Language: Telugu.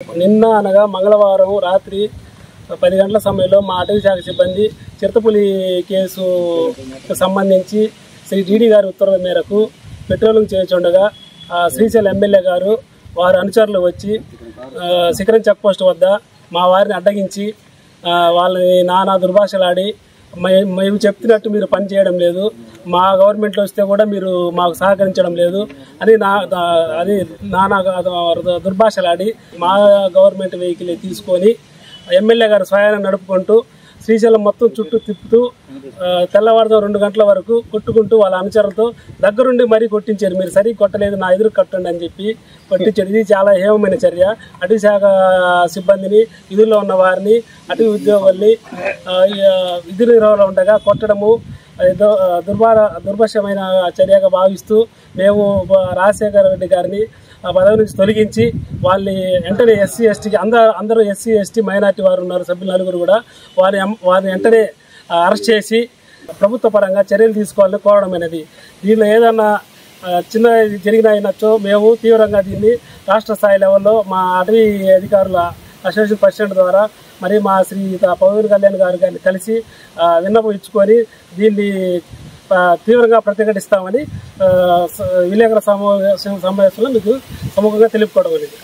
నిన్న అనగా మంగళవారం రాత్రి 10 గంటల సమయంలో మా అటవీ శాఖ సిబ్బంది చిరుతపులి కేసుకు సంబంధించి శ్రీ డిడి గారి ఉత్తర్వుల మేరకు పెట్రోలింగ్ చేస్తుండగా శ్రీశైలం ఎమ్మెల్యే గారు వారి అనుచరులు వచ్చి శిఖరం చెక్ పోస్ట్ వద్ద మా వారిని అడ్డగించి వాళ్ళని నానా దుర్భాషలాడి మేము చెప్తున్నట్టు మీరు పని చేయడం లేదు, మా గవర్నమెంట్లో వస్తే కూడా మీరు మాకు సహకరించడం లేదు అని అది నానా దుర్భాషలాడి మా గవర్నమెంట్ వెహికల్ తీసుకొని ఎమ్మెల్యే గారు స్వయాన్ని నడుపుకుంటూ శ్రీశైలం మొత్తం చుట్టూ తిప్పుతూ తెల్లవారుజాము 2 గంటల వరకు కొట్టుకుంటూ వాళ్ళ అనుచరులతో దగ్గరుండి మరీ కొట్టించారు. మీరు సరిగ్గా కొట్టలేదు, నా ఎదురు కట్టండి అని చెప్పి కొట్టించారు. ఇది చాలా హేమమైన చర్య. అటవీ శాఖ సిబ్బందిని, విధుల్లో ఉన్న వారిని, అటవీ ఉద్యోగుల్ని విధి నిర్వహణలో ఉండగా కొట్టడము దుర్భాషమైన చర్యగా భావిస్తూ మేము రాజశేఖర రెడ్డి గారిని పదవి నుంచి తొలగించి వాళ్ళని వెంటనే ఎస్సీ ఎస్టీకి అందరూ ఎస్సీ ఎస్టీ మైనార్టీ వారు ఉన్నారు, సభ్యులు నలుగురు కూడా వారిని వెంటనే అరెస్ట్ చేసి ప్రభుత్వ పరంగా చర్యలు తీసుకోవాలని కోరడమైనది. దీనిలో ఏదన్నా చిన్న జరిగిన అయినచ్చో మేము తీవ్రంగా దీన్ని రాష్ట్ర స్థాయి లెవెల్లో మా అటవీ అధికారుల అసోసియేషన్ ప్రెసిడెంట్ ద్వారా మరి మా శ్రీ పవన్ కళ్యాణ్ గారిని కలిసి విన్నపం ఇచ్చుకొని దీన్ని తీవ్రంగా ప్రతిఘటిస్తామని విలేకరుల సమావేశంలో మీకు సముఖంగా తెలుపుకోవడం అనేది.